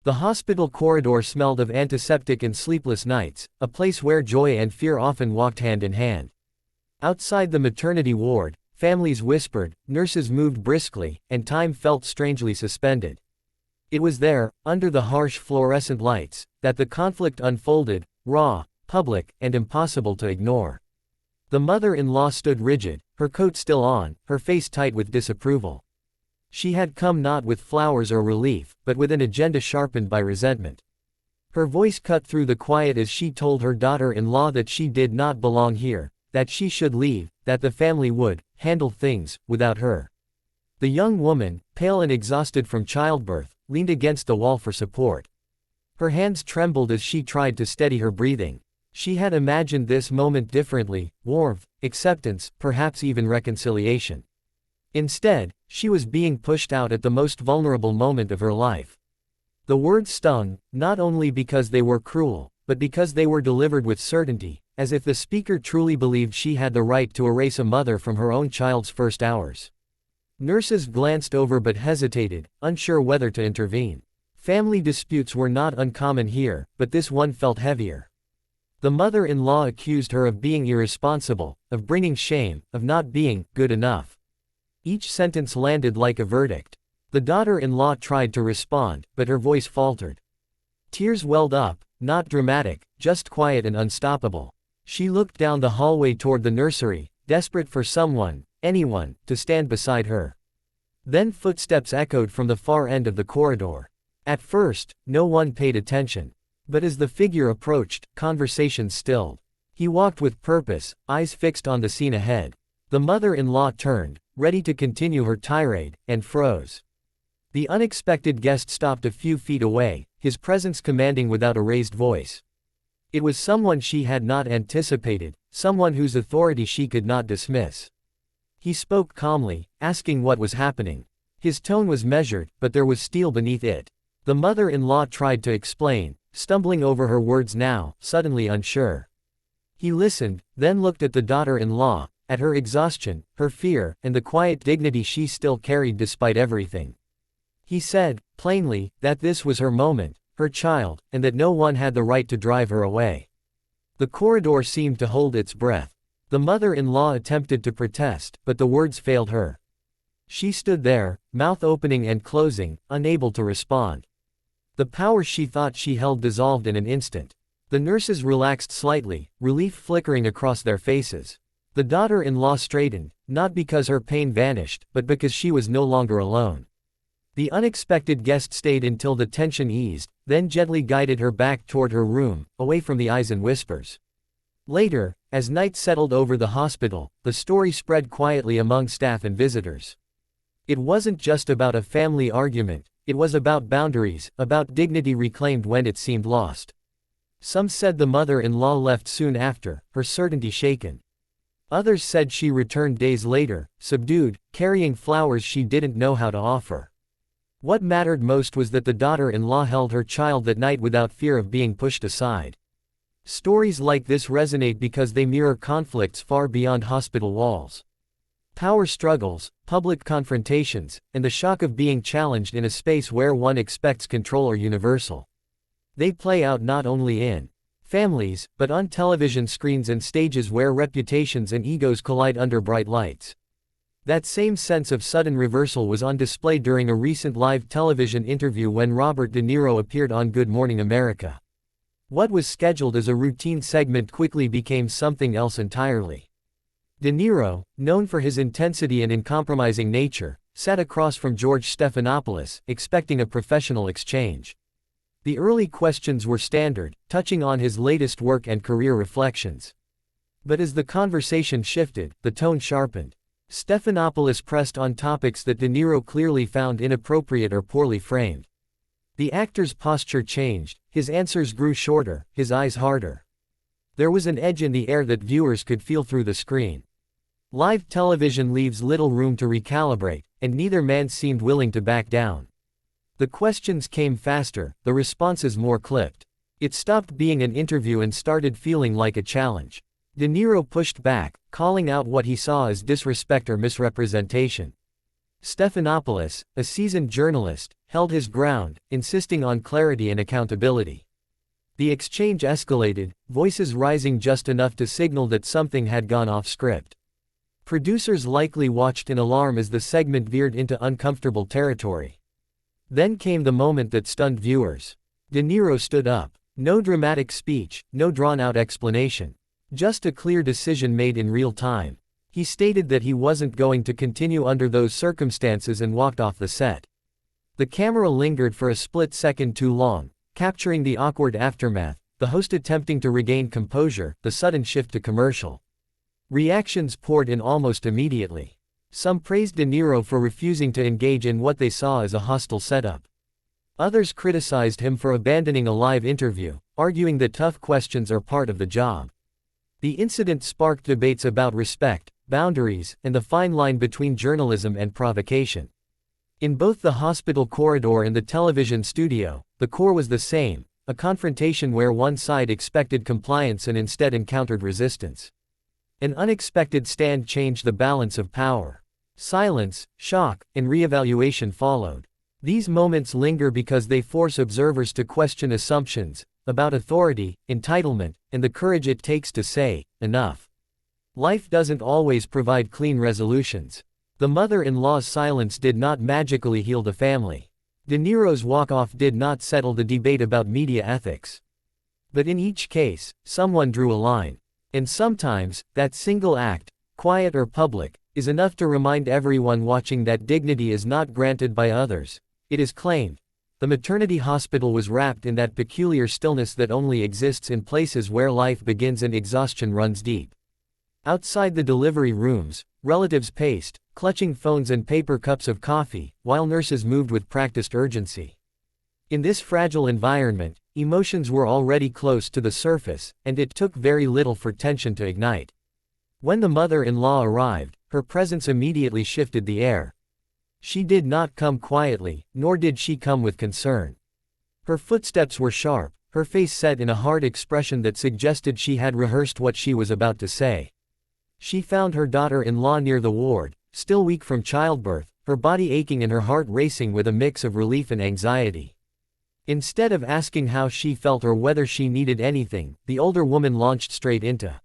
The hospital corridor smelled of antiseptic and sleepless nights, a place where joy and fear often walked hand in hand. Outside the maternity ward, families whispered, nurses moved briskly, and time felt strangely suspended. It was there, under the harsh fluorescent lights, that the conflict unfolded, raw, public, and impossible to ignore. The mother-in-law stood rigid, her coat still on, her face tight with disapproval. She had come not with flowers or relief, but with an agenda sharpened by resentment. Her voice cut through the quiet as she told her daughter-in-law that she did not belong here, that she should leave, that the family would handle things without her. The young woman, pale and exhausted from childbirth, leaned against the wall for support. Her hands trembled as she tried to steady her breathing. She had imagined this moment differently: warmth, acceptance, perhaps even reconciliation. Instead, she was being pushed out at the most vulnerable moment of her life. The words stung, not only because they were cruel, but because they were delivered with certainty, as if the speaker truly believed she had the right to erase a mother from her own child's first hours. Nurses glanced over but hesitated, unsure whether to intervene. Family disputes were not uncommon here, but this one felt heavier. The mother-in-law accused her of being irresponsible, of bringing shame, of not being good enough. Each sentence landed like a verdict. The daughter-in-law tried to respond, but her voice faltered. Tears welled up, not dramatic, just quiet and unstoppable. She looked down the hallway toward the nursery, desperate for someone, anyone, to stand beside her. Then footsteps echoed from the far end of the corridor. At first, no one paid attention. But as the figure approached, conversations stilled. He walked with purpose, eyes fixed on the scene ahead. The mother-in-law turned, ready to continue her tirade, and froze. The unexpected guest stopped a few feet away, his presence commanding without a raised voice. It was someone she had not anticipated, someone whose authority she could not dismiss. He spoke calmly, asking what was happening. His tone was measured, but there was steel beneath it. The mother-in-law tried to explain, stumbling over her words now, suddenly unsure. He listened, then looked at the daughter-in-law, at her exhaustion, her fear, and the quiet dignity she still carried despite everything. He said, plainly, that this was her moment, her child, and that no one had the right to drive her away. The corridor seemed to hold its breath. The mother-in-law attempted to protest, but the words failed her. She stood there, mouth opening and closing, unable to respond. The power she thought she held dissolved in an instant. The nurses relaxed slightly, relief flickering across their faces. The daughter-in-law straightened, not because her pain vanished, but because she was no longer alone. The unexpected guest stayed until the tension eased, then gently guided her back toward her room, away from the eyes and whispers. Later, as night settled over the hospital, the story spread quietly among staff and visitors. It wasn't just about a family argument, it was about boundaries, about dignity reclaimed when it seemed lost. Some said the mother-in-law left soon after, her certainty shaken. Others said she returned days later, subdued, carrying flowers she didn't know how to offer. What mattered most was that the daughter-in-law held her child that night without fear of being pushed aside. Stories like this resonate because they mirror conflicts far beyond hospital walls. Power struggles, public confrontations, and the shock of being challenged in a space where one expects control are universal. They play out not only in families, but on television screens and stages where reputations and egos collide under bright lights. That same sense of sudden reversal was on display during a recent live television interview when Robert De Niro appeared on Good Morning America. What was scheduled as a routine segment quickly became something else entirely. De Niro, known for his intensity and uncompromising nature, sat across from George Stephanopoulos, expecting a professional exchange. The early questions were standard, touching on his latest work and career reflections. But as the conversation shifted, the tone sharpened. Stephanopoulos pressed on topics that De Niro clearly found inappropriate or poorly framed. The actor's posture changed, his answers grew shorter, his eyes harder. There was an edge in the air that viewers could feel through the screen. Live television leaves little room to recalibrate, and neither man seemed willing to back down. The questions came faster, the responses more clipped. It stopped being an interview and started feeling like a challenge. De Niro pushed back, calling out what he saw as disrespect or misrepresentation. Stephanopoulos, a seasoned journalist, held his ground, insisting on clarity and accountability. The exchange escalated, voices rising just enough to signal that something had gone off script. Producers likely watched in alarm as the segment veered into uncomfortable territory. Then came the moment that stunned viewers. Niro stood up. No dramatic speech, no drawn-out explanation. Just a clear decision made in real time. He stated that he wasn't going to continue under those circumstances and walked off the set. The camera lingered for a split second too long, capturing the awkward aftermath, the host attempting to regain composure, the sudden shift to commercial. Reactions poured in almost immediately. Some praised Niro for refusing to engage in what they saw as a hostile setup. Others criticized him for abandoning a live interview, arguing that tough questions are part of the job. The incident sparked debates about respect, boundaries, and the fine line between journalism and provocation. In both the hospital corridor and the television studio, the core was the same, a confrontation where one side expected compliance and instead encountered resistance. An unexpected stand changed the balance of power. Silence, shock, and reevaluation followed. These moments linger because they force observers to question assumptions about authority, entitlement, and the courage it takes to say, enough. Life doesn't always provide clean resolutions. The mother-in-law's silence did not magically heal the family. Niro's walk-off did not settle the debate about media ethics. But in each case, someone drew a line. And sometimes, that single act, quiet or public, is enough to remind everyone watching that dignity is not granted by others. It is claimed. The maternity hospital was wrapped in that peculiar stillness that only exists in places where life begins and exhaustion runs deep. Outside the delivery rooms, relatives paced, clutching phones and paper cups of coffee, while nurses moved with practiced urgency. In this fragile environment, emotions were already close to the surface, and it took very little for tension to ignite. When the mother-in-law arrived, her presence immediately shifted the air. She did not come quietly, nor did she come with concern. Her footsteps were sharp, her face set in a hard expression that suggested she had rehearsed what she was about to say. She found her daughter-in-law near the ward, still weak from childbirth, her body aching and her heart racing with a mix of relief and anxiety. Instead of asking how she felt or whether she needed anything, the older woman launched straight into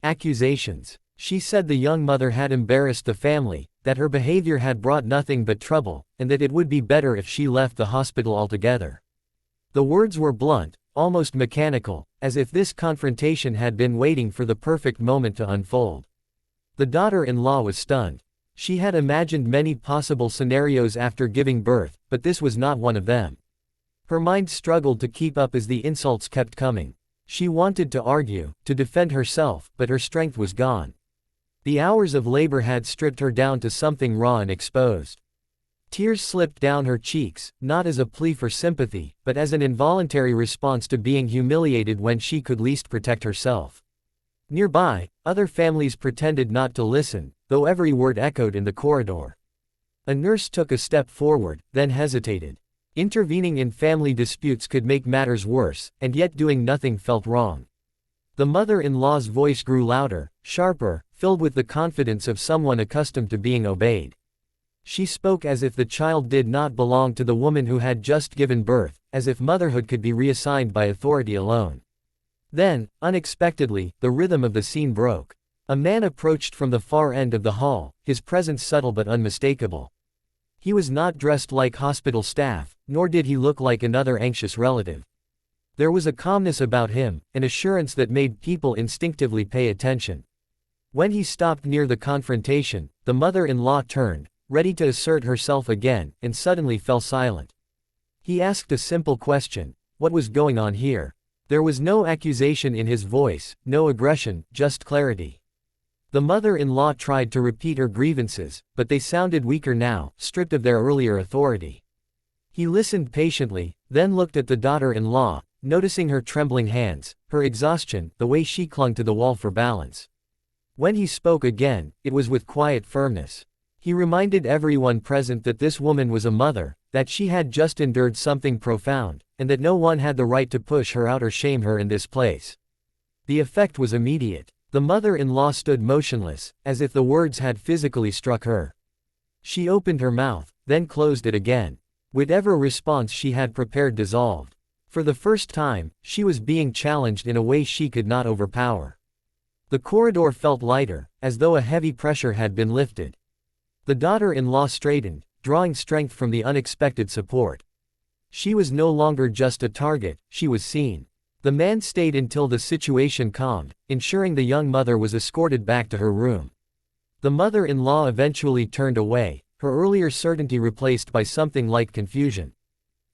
accusations. She said the young mother had embarrassed the family, that her behavior had brought nothing but trouble, and that it would be better if she left the hospital altogether. The words were blunt, almost mechanical, as if this confrontation had been waiting for the perfect moment to unfold. The daughter-in-law was stunned. She had imagined many possible scenarios after giving birth, but this was not one of them. Her mind struggled to keep up as the insults kept coming. She wanted to argue, to defend herself, but her strength was gone. The hours of labor had stripped her down to something raw and exposed. Tears slipped down her cheeks, not as a plea for sympathy, but as an involuntary response to being humiliated when she could least protect herself. Nearby, other families pretended not to listen, though every word echoed in the corridor. A nurse took a step forward, then hesitated. Intervening in family disputes could make matters worse, and yet doing nothing felt wrong. The mother-in-law's voice grew louder, sharper, filled with the confidence of someone accustomed to being obeyed. She spoke as if the child did not belong to the woman who had just given birth, as if motherhood could be reassigned by authority alone. Then, unexpectedly, the rhythm of the scene broke. A man approached from the far end of the hall, his presence subtle but unmistakable. He was not dressed like hospital staff, nor did he look like another anxious relative. There was a calmness about him, an assurance that made people instinctively pay attention. When he stopped near the confrontation, the mother-in-law turned, ready to assert herself again, and suddenly fell silent. He asked a simple question: what was going on here? There was no accusation in his voice, no aggression, just clarity. The mother-in-law tried to repeat her grievances, but they sounded weaker now, stripped of their earlier authority. He listened patiently, then looked at the daughter-in-law, noticing her trembling hands, her exhaustion, the way she clung to the wall for balance. When he spoke again, it was with quiet firmness. He reminded everyone present that this woman was a mother, that she had just endured something profound, and that no one had the right to push her out or shame her in this place. The effect was immediate. The mother-in-law stood motionless, as if the words had physically struck her. She opened her mouth, then closed it again. Whatever response she had prepared dissolved. For the first time, she was being challenged in a way she could not overpower. The corridor felt lighter, as though a heavy pressure had been lifted. The daughter-in-law straightened, drawing strength from the unexpected support. She was no longer just a target, she was seen. The man stayed until the situation calmed, ensuring the young mother was escorted back to her room. The mother-in-law eventually turned away, her earlier certainty replaced by something like confusion.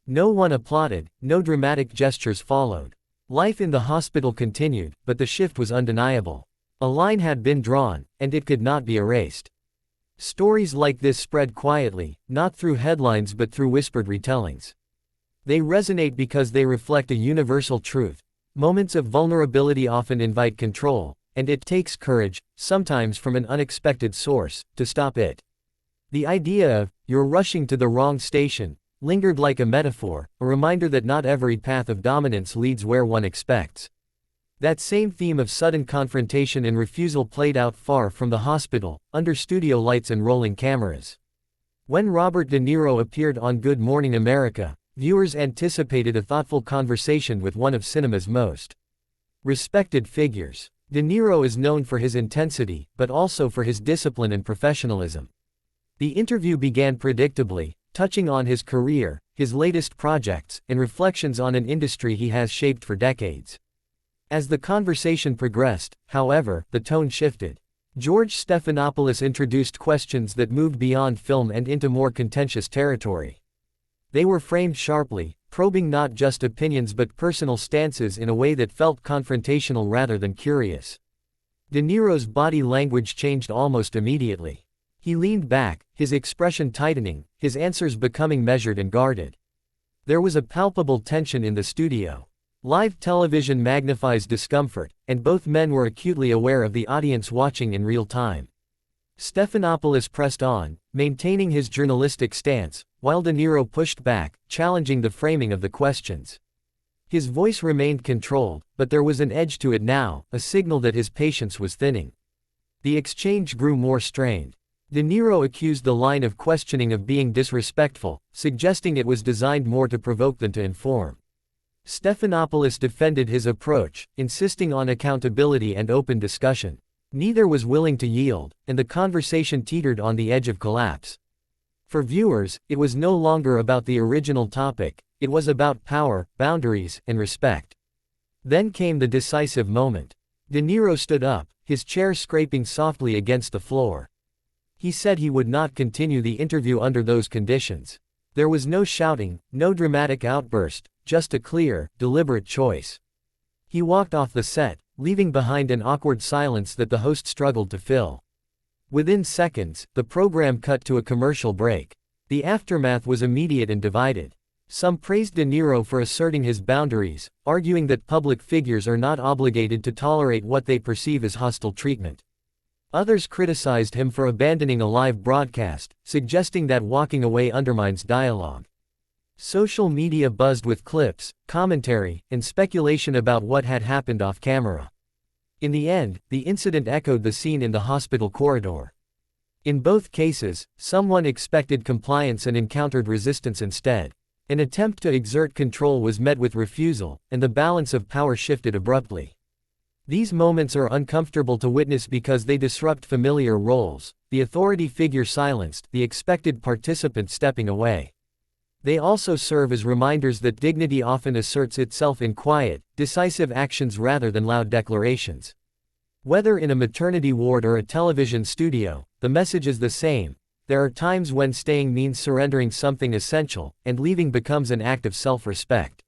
No one applauded, no dramatic gestures followed. Life in the hospital continued, but the shift was undeniable. A line had been drawn, and it could not be erased. Stories like this spread quietly, not through headlines but through whispered retellings. They resonate because they reflect a universal truth. Moments of vulnerability often invite control, and it takes courage, sometimes from an unexpected source, to stop it. The idea of, "you're rushing to the wrong station," lingered like a metaphor, a reminder that not every path of dominance leads where one expects. That same theme of sudden confrontation and refusal played out far from the hospital, under studio lights and rolling cameras. When Robert De Niro appeared on Good Morning America, viewers anticipated a thoughtful conversation with one of cinema's most respected figures. De Niro is known for his intensity, but also for his discipline and professionalism. The interview began predictably, touching on his career, his latest projects, and reflections on an industry he has shaped for decades. As the conversation progressed, however, the tone shifted. George Stephanopoulos introduced questions that moved beyond film and into more contentious territory. They were framed sharply, probing not just opinions but personal stances in a way that felt confrontational rather than curious. De Niro's body language changed almost immediately. He leaned back, his expression tightening, his answers becoming measured and guarded. There was a palpable tension in the studio. Live television magnifies discomfort, and both men were acutely aware of the audience watching in real time. Stephanopoulos pressed on, maintaining his journalistic stance, while De Niro pushed back, challenging the framing of the questions. His voice remained controlled, but there was an edge to it now, a signal that his patience was thinning. The exchange grew more strained. De Niro accused the line of questioning of being disrespectful, suggesting it was designed more to provoke than to inform. Stephanopoulos defended his approach, insisting on accountability and open discussion. Neither was willing to yield, and the conversation teetered on the edge of collapse. For viewers, it was no longer about the original topic, it was about power, boundaries, and respect. Then came the decisive moment. De Niro stood up, his chair scraping softly against the floor. He said he would not continue the interview under those conditions. There was no shouting, no dramatic outburst, just a clear, deliberate choice. He walked off the set, leaving behind an awkward silence that the host struggled to fill. Within seconds, the program cut to a commercial break. The aftermath was immediate and divided. Some praised De Niro for asserting his boundaries, arguing that public figures are not obligated to tolerate what they perceive as hostile treatment. Others criticized him for abandoning a live broadcast, suggesting that walking away undermines dialogue. Social media buzzed with clips, commentary, and speculation about what had happened off camera. In the end, the incident echoed the scene in the hospital corridor. In both cases, someone expected compliance and encountered resistance instead. An attempt to exert control was met with refusal, and the balance of power shifted abruptly. These moments are uncomfortable to witness because they disrupt familiar roles, the authority figure silenced, the expected participant stepping away. They also serve as reminders that dignity often asserts itself in quiet, decisive actions rather than loud declarations. Whether in a maternity ward or a television studio, the message is the same. There are times when staying means surrendering something essential, and leaving becomes an act of self-respect.